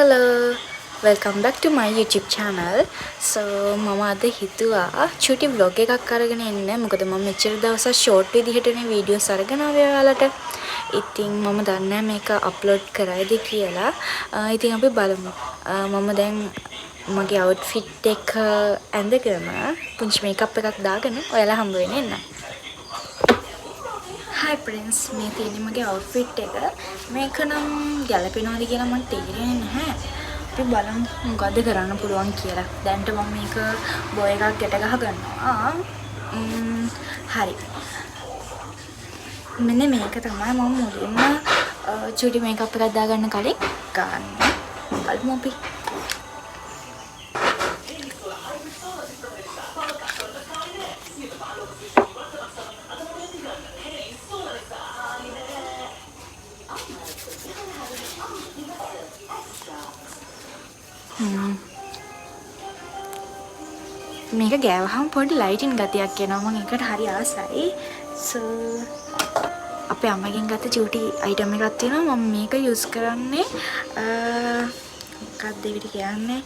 Hello, welcome back to my YouTube channel. So මම අද හිතුවා චුටි vlog එකක් අරගෙන එන්න. මොකද මම මෙච්චර දවසක් short විදිහටනේ videos අරගෙන ආවේ ඔයාලට. ඉතින් මම දන්නේ මේක upload කරයිද කියලා. ඉතින් අපි බලමු. මම දැන් මගේ outfit එක ඇඳගෙන පුංචි makeup එකක් දාගෙන ඔයාලා හම්බ වෙන්න එන්න. Hi friends, මේ තියෙන්නේ මගේ outfit එක. මේක නම් ගැලපෙනවද කියලා මට තේරෙන්නේ නැහැ. අපි බලමු මොකද කරන්න පුළුවන් කියලා. දැන්ට මම මේක බෝ එකක් ගැට ගහ ගන්නවා. හරි. මෙන්න මේක තමයි මම මුලින්ම චුටි මේකප් එකක් දාගන්න කලින් ගන්න. බලමු අපි. මේක ගෑවහම පොඩි ලයිටින් ගතියක් එනවා. මම ඒකට හරි ආසයි. So අපේ අම්මගෙන් ගත්ත චූටි අයිටම් එකක් තියෙනවා. මම මේක යූස් කරන්නේ මොකක්ද ඒකට කියන්නේ?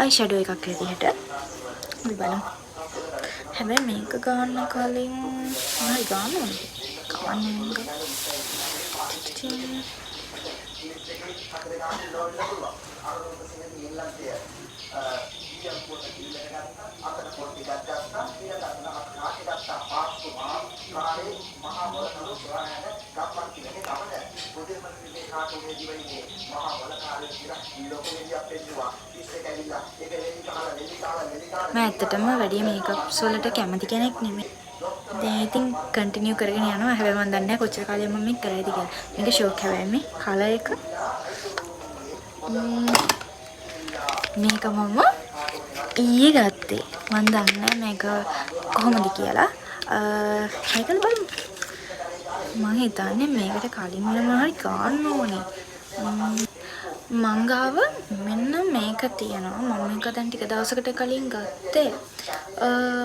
අයි ෂැඩෝ එකක් විදිහට. අපි බලමු. හැබැයි මේක ගන්න කලින් හරි ගන්න ඕනේ. කවන්නේ මම ඇත්තටම වැඩි මේකප්ස් වලට කැමති කෙනෙක් නෙමෙයි. දැන් ඉතින් කන්ටිනියු කරගෙන යනවා. හැබැයි මම දන්නේ නැහැ කොච්චර කාලයක් මම මේක කරයිද කියලා. මේක ෂෝක් හැබැයි මේ කලර් එක මේක මම ඊයේ ගත්තේ. මම දන්නේ නැහැ මේක කොහොමද කියලා. මේකද බලමු. මම හිතන්නේ මේකට කලින් මොනවා හරි ගන්න ඕනේ. මංගාව මෙන්න මේක තියෙනවා. මම මේක දැන් ටික දවසකට කලින් ගත්තේ.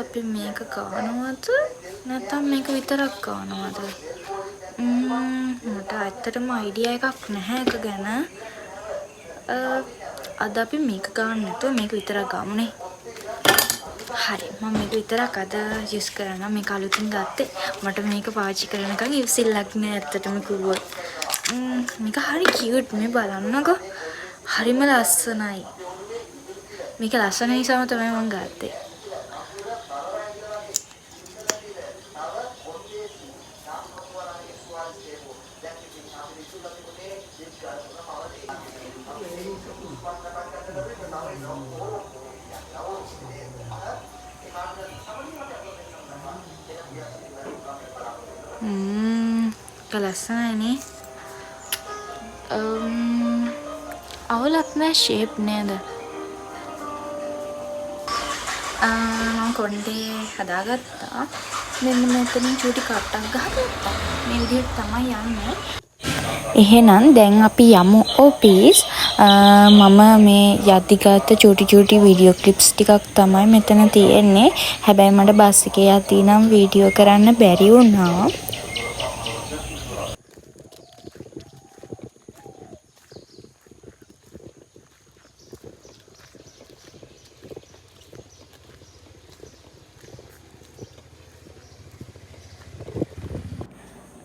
අපි මේක ගන්නවද නැත්නම් මේක විතරක් ගන්නවද? මට ඇත්තටම අයිඩියා එකක් නැහැ ඒක ගැන. අද අපි මේක ගන්න නැතුව මේක විතරක් ගමුනේ. හරි, මම මේක විතරක් අද යූස් කරනවා. මේක අලුතින් ගත්තේ. මට මේක පාවිච්චි කරනකන් ඉවසිල්ලක් නෑ ඇත්තටම කිව්වොත්. මේක හරි කියුට්. මේ බලන්නකෝ. හරිම ලස්සනයි. මේක ලස්සන නිසාම තමයි මම ගත්තේ. ලස්සනයිනේ. අවුලක් නෑ ෂේප් නේද? මම කොණ්ඩේ හදාගත්තා. මෙන්න මෙතනින් චූටි කට්ටක් ගහගත්තා. මේ විදිහට තමයි යන්නේ. එහෙනම් දැන් අපි යමු ඔෆිස්. මම මේ යද්දිගත චූටි වීඩියෝ ක්ලිප්ස් ටිකක් තමයි මෙතන තියෙන්නේ. හැබැයි මට බස් එකේ යද්දී නම් වීඩියෝ කරන්න බැරි වුණා.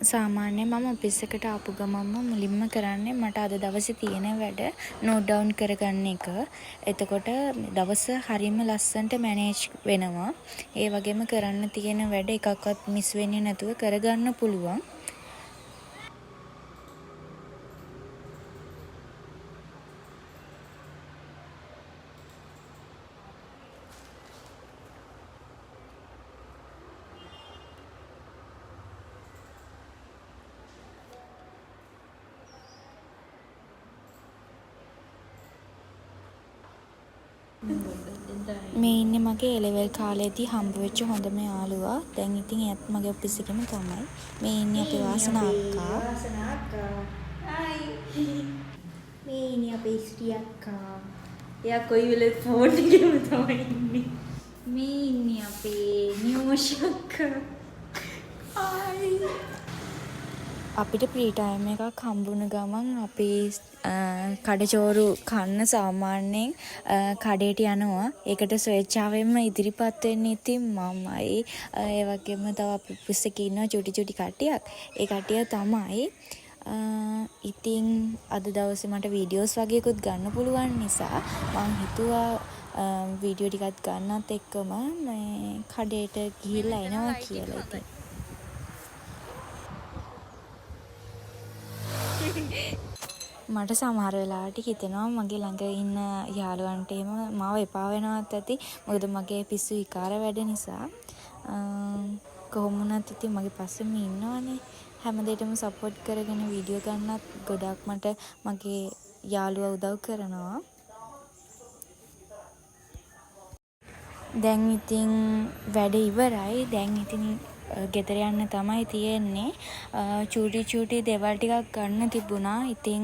සාමාන්‍යයෙන් මම ඔෆිස් එකට ආපු ගමන්ම මුලින්ම කරන්නේ මට අද දවසේ තියෙන වැඩ නෝට් ඩවුන් කරගන්න එක. එතකොට දවස හරියම ලස්සනට මැනේජ් වෙනවා. ඒ වගේම කරන්න තියෙන වැඩ එකක්වත් මිස් වෙන්නේ නැතුව කරගන්න පුළුවන්. මේ ඉන්නේ මගේ එලෙවල් කාලේදී හම්බ වෙච්ච හොඳම යාළුවා. දැන් ඉතින් එයාත් මගේ ඔෆිස් එකේම තමයි. මේ ඉන්නේ අපේ වාසනා අක්කා. මේ ඉන්නේ අපේ ඉස්ටි අක්කා. එයා කොයි වෙලේ ෆෝන් එකේම තමයි ඉන්නේ. මේ ඉන්නේ අපේ නියෝෂ අක්කා. අපිට ප්‍රී ටයිම් එකක් හම්බුන ගමන් අපි කඩචෝරු කන්න සාමාන්‍යයෙන් කඩේට යනවා. ඒකට ස්වේච්ඡාවෙන්ම ඉදිරිපත් වෙන්නේ ඉතින් මමයි. ඒ වගේම තව අපි පුස්සක ඉන්නවා චුටි චුටි කට්ටියක්. ඒ කට්ටිය තමයි. ඉතින් අද දවසේ මට වීඩියෝස් වගේකුත් ගන්න පුළුවන් නිසා මම හිතුවා වීඩියෝ ටිකක් ගන්නත් එක්කම මේ කඩේට ගිහිල්ලා එනවා කියලා ඉතින්. මට සමහර වෙලාවට හිතෙනවා මගේ ළඟ ඉන්න යාළුවන්ට එහෙම මාව එපා වෙනවත් ඇති. මොකද මගේ පිස්සු විකාර වැඩ නිසා. කොහොම වුණත් ඉතින් මගේ පස්සෙම ඉන්නවනේ. හැමදේටම සපෝට් කරගෙන වීඩියෝ ගන්නත් ගොඩක් මට මගේ යාළුවා උදව් කරනවා. දැන් ඉතින් වැඩ ඉවරයි. දැන් ඉතින් ගෙදර යන්න තමයි තියෙන්නේ. චූටි චූටි දේවල් ටිකක් ගන්න තිබුණා. ඉතින්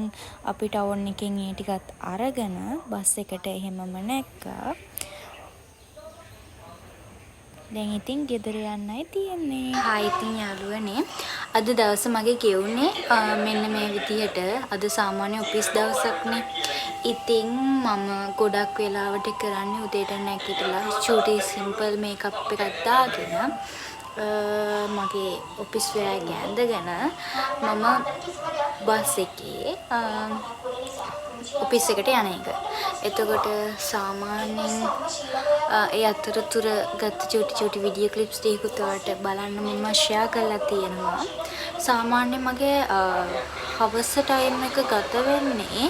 අපි ටවුන් එකෙන් ඒ ටිකත් අරගෙන බස් එකට එහෙමම නැග්ගා. දැන් ඉතින් ගෙදර යන්නයි තියෙන්නේ. හායි ඉතින් යාළුවනේ. අද දවස මගේ ගෙවුනේ මෙන්න මේ විදිහට. අද සාමාන්‍ය ඔෆිස් දවසක්නේ. ඉතින් මම ගොඩක් වෙලාවට කරන්නේ උදේට නැගිටලා චූටි සිම්පල් මේකප් එකක් දාගෙන මගේ ඔෆිස් වෙයා එක ඇඳගෙන මම බස් එකේ ඔෆිස් එකට යන එක. එතකොට සාමාන්‍යයෙන් ඒ අතරතුර ගත්ත චූටි චූටි වීඩියෝ ක්ලිප්ස් ටිකකුත් ඔයාලට බලන්න මම ෂෙයා කරලා තියෙනවා. සාමාන්‍යයෙන් මගේ හවස ටයිම් එක ගත වෙන්නේ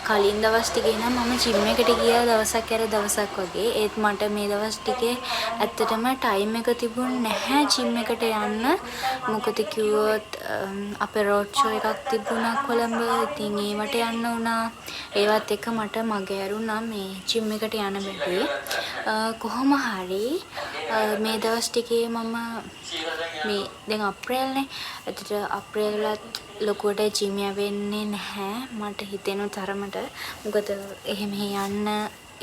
කලින් දවස් ටිකේ නම් මම ජිම් එකට ගියා දවසක් ඇර දවසක් වගේ. ඒත් මට මේ දවස් ටිකේ ඇත්තටම ටයිම් එක තිබුණ නැහැ ජිම් එකට යන්න. මොකද කිව්වොත් අපේ රෝඩ් ෂෝ එකක් තිබුණා කොළඹ. ඉතින් ඒවට යන්න වුණා. ඒවත් එක මට මග ඇරුණා මේ ජිම් එකට යන්න බැරි. කොහොම හරි මේ දවස් ටිකේ මම මේ දැන් අප්‍රේල්නේ. එතකොට අප්‍රේල් වලත් ලොකුවට ජිම් යවෙන්නේ නැහැ මට හිතෙන තරමට. මොකද එහෙම යන්න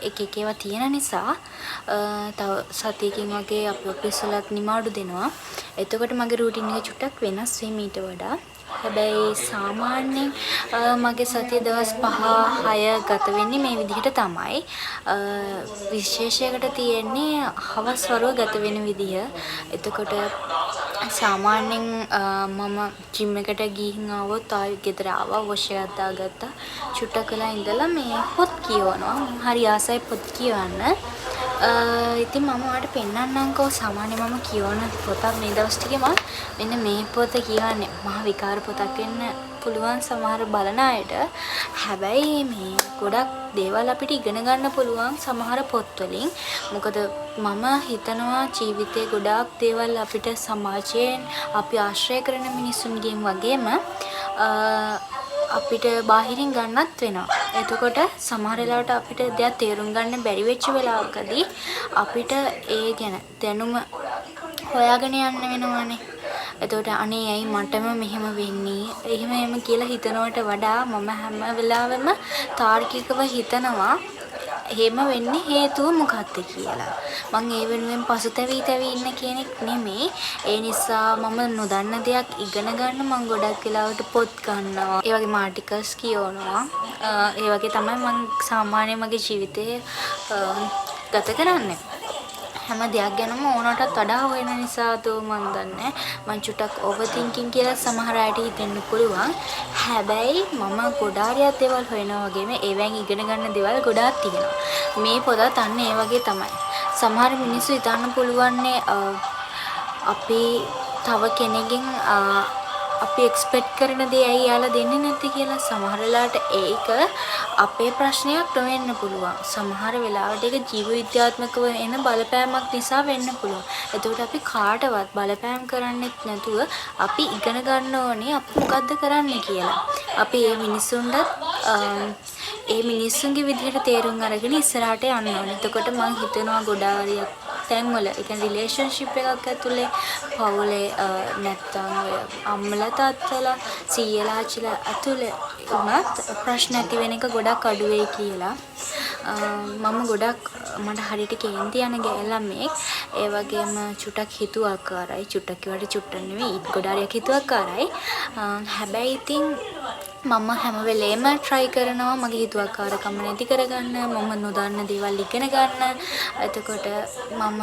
එක එක ඒවා තියෙන නිසා තව සතියකින් වගේ අපි ඔෆිස් වලත් නිමාඩු දෙනවා. එතකොට මගේ රූටින් එක චුට්ටක් වෙනස් වෙයි මීට වඩා. හැබැයි සාමාන්‍යයෙන් මගේ සතිය දවස් 5-6 ගත වෙන්නේ මේ විදිහට තමයි. විශේෂයකට තියෙන්නේ හවස් වරුව ගත වෙන විදිහ. එතකොට සාමාන්‍යයෙන් මම ජිම් එකට ගිහින් ආවොත් ආයෙ ගෙදර ආවා වොෂ් එකක් දාගත්තා. චුට්ටක් වෙලා ඉඳලා මේ පොත් කියවනවා. හරි ආසයි පොත් කියවන්න. ඉතින් මම ඔයාලට පෙන්නන්නම්කෝ සාමාන්‍ය මම කියවන පොතක් මේ දවස් ටිකේ මම මෙන්න මේ පොත කියවන්නේ. මහා විකාර පොතක් වෙන්න පුළුවන් සමහර බලන අයට. හැබැයි මේ ගොඩක් දේවල් අපිට ඉගෙන ගන්න පුළුවන් සමහර පොත්වලින්. මොකද මම හිතනවා ජීවිතේ ගොඩාක් දේවල් අපිට සමාජයෙන් අපි ආශ්‍රය කරන මිනිසුන්ගෙන් වගේම අපිට බාහිරින් ගන්නත් වෙනවා. එතකොට සමහර වෙලාවට අපිට දෙයක් තේරුම් ගන්න බැරි වෙච්ච වෙලාවකදී අපිට ඒ ගැන දැනුම හොයාගෙන යන්න වෙනවානේ. එතකොට අනේ ඇයි මටම මෙහෙම වෙන්නේ? එහෙම කියලා හිතනවට වඩා මම හැම වෙලාවෙම තාර්කිකව හිතනවා එහෙම වෙන්නේ හේතුව මොකක්ද කියලා. මම ඒ වෙනුවෙන් පසුතැවි ඉන්න කෙනෙක් නෙමෙයි. ඒ නිසා මම නොදන්න දෙයක් ඉගෙන ගන්න මම ගොඩක් වෙලාවට පොත් ගන්නවා. ඒ වගේම ආටිකල්ස් කියවනවා. ඒ වගේ තමයි මම සාමාන්‍යයෙන් මගේ ජීවිතේ ගත කරන්නේ. හැම දෙයක් ගැනම ඕනටත් වඩා හොයන නිසාද මන් දන්නේ. මං චුට්ටක් ඕවර් තින්කින් කියලා සමහර අයට හිතෙන්න පුළුවන්. හැබැයි මම ගොඩාරියක් දේවල් හොයනවා වගේම ඒවෙන් ඉගෙන ගන්න දේවල් ගොඩාක් තියෙනවා. මේ පොතත් අන්න ඒ වගේ තමයි. සමහර මිනිස්සු හිතන්න පුළුවන්නේ අපි තව කෙනෙක්ගෙන් අපි එක්ස්පෙක්ට් කරන දේ ඇයි යාලා දෙන්නේ නැති කියලා. සමහර වෙලාවට ඒක අපේ ප්‍රශ්නයක් නොවෙන්න පුළුවන්. සමහර වෙලාවට ඒක ජීව විද්‍යාත්මකව එන බලපෑමක් නිසා වෙන්න පුළුවන්. එතකොට අපි කාටවත් බලපෑම් කරන්නෙත් නැතුව අපි ඉගෙන ගන්න ඕනේ අපි මොකද්ද කරන්න කියලා. අපි මේ මිනිසුන්ට ඒ මිනිස්සුන්ගේ විදිහට තේරුම් අරගෙන ඉස්සරහට යන්න ඕනේ. එතකොට මම හිතනවා ගොඩාරියක් තැන්වල ඒ කියන්නේ රිලේෂන්ෂිප් එකක් ඇතුලේ පවුලේ නැත්තම් ඔය අම්මලා තාත්තලා සීයලා ආච්චිලා ඇතුලේ උනත් ප්‍රශ්න ඇති වෙන එක ගොඩක් අඩු වෙයි කියලා. මම ගොඩක් මට හරියට කේන්ති යන ගෑල්ලමෙක්. ඒ වගේම චුට්ටක් හිතුවක්කාරයි. චුට්ටක් කිව්වට චුට්ටක් නෙවෙයි. ගොඩාරියක් හිතුවක්කාරයි. හැබැයි ඉතින් මම හැම වෙලේම try කරනවා මගේ හිතුවක්කාරකම නැති කරගන්න. මම නොදන්න දේවල් ඉගෙන ගන්න. එතකොට මම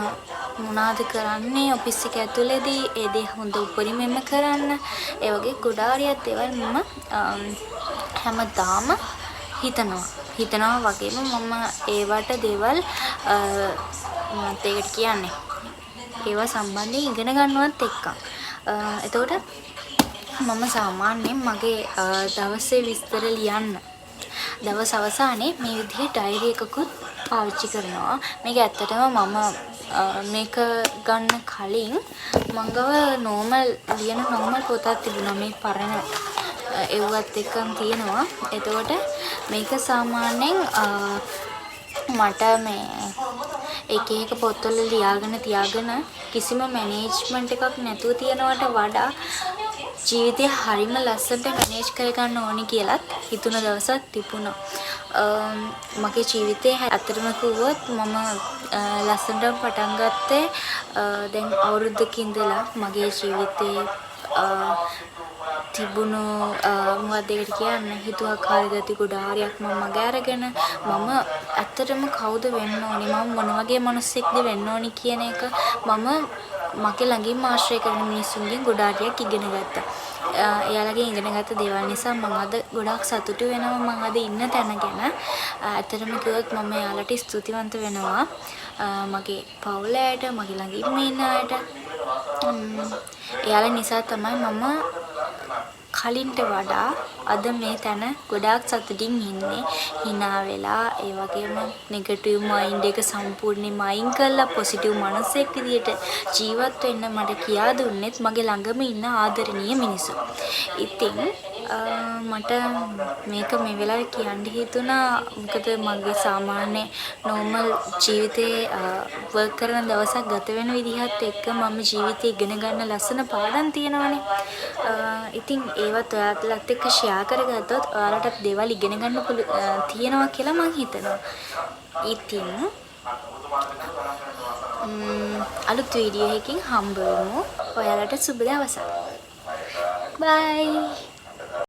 මොනවද කරන්නේ ඔෆිස් එක ඇතුළේදී ඒ දේ හොඳ උපරිමයෙන්ම කරන්න. ඒ වගේ ගොඩාරියක් දේවල් මම හැමදාම හිතනවා වගේම මම ඒවට දේවල් මොනවද ඒකට කියන්නේ ඒවා සම්බන්ධයෙන් ඉගෙන ගන්නවත් එක්ක. එතකොට මම සාමාන්‍යයෙන් මගේ දවසේ විස්තර ලියන්න දවස් අවසානයේ මේ විදිහේ ඩයරි එකකුත් පාවිච්චි කරනවා. මේක ඇත්තටම මම මේක ගන්න කලින් මං ගාව නෝමල් පොතක් තිබුණා. මේ පරණ එව්වත් එක්කන් තියෙනවා. එතකොට මේක සාමාන්‍යයෙන් මට මේ එක එක පොත්වල ලියාගෙන තියාගෙන කිසිම මැනේජ්මන්ට් එකක් නැතුව තියනවට වඩා ජීවිතය හරිම ලස්සනට මැනේජ් කරගන්න ඕනි කියලත් හිතුන දවසක් තිබුණා. මගේ ජීවිතේ ඇත්තටම කිව්වොත් මම ලස්සනට පටන් ගත්තේ දැන් අවුරුද්දක ඉඳලා මගේ ජීවිතේ තිබුණු මොකක්ද ඒකට කියන්නේ හිතුවක්කාර ගති ගොඩාරියක් මම මග අරගෙන මම ඇත්තටම කවුද වෙන්න ඕනි මම මොන වගේ මිනිස්සෙක්ද වෙන්න ඕනි කියන එක මම මගේ ළඟින්ම ආශ්‍රය කරන මිනිස්සුන්ගෙන් ගොඩාරියක් ඉගෙන ගත්තා. එයාලගෙන් ඉගෙන ගත්ත දේවල් නිසා මම අද ගොඩාක් සතුටු වෙනවා මම අද ඉන්න තැන ගැන. ඇත්තටම කිව්වොත් මම එයාලට ස්තුතිවන්ත වෙනවා. මගේ පවුල අයට, මගේ ළඟින්ම ඉන්න අයට. එයාලා නිසා තමයි මම කලින්ට වඩා අද මේ තැන ගොඩාක් සතුටින් ඉන්නේ. hina වෙලා ඒ වගේම නෙගටිව් මයින්ඩ් එක සම්පූර්ණයෙන්ම අයින් කරලා පොසිටිව් මනසෙක් විදියට ජීවත් වෙන්න මට කියා දුන්නෙත් මගේ ළඟම ඉන්න ආදරණීය මිනිස්සු. ඉතින් මට මේක මේ වෙලාවේ කියන්න හිතුණා මොකද මගේ සාමාන්‍ය නෝමල් ජීවිතේ වර්ක් කරන දවසක් ගත වෙන විදිහත් එක්ක මම ජීවිතේ ඉගෙන ගන්න ලස්සන පාඩම් තියෙනවානේ. ඉතින් ඒවත් ඔයාලත් එක්ක ෂෙයා කරගත්තොත් ඔයාලටත් දේවල් ඉගෙන ගන්න තියෙනවා කියලා මම හිතනවා. ඉතින් අලුත් වීඩියෝ එකකින් හම්බ වෙමු. ඔයාලට සුබ දවසක්. බයි.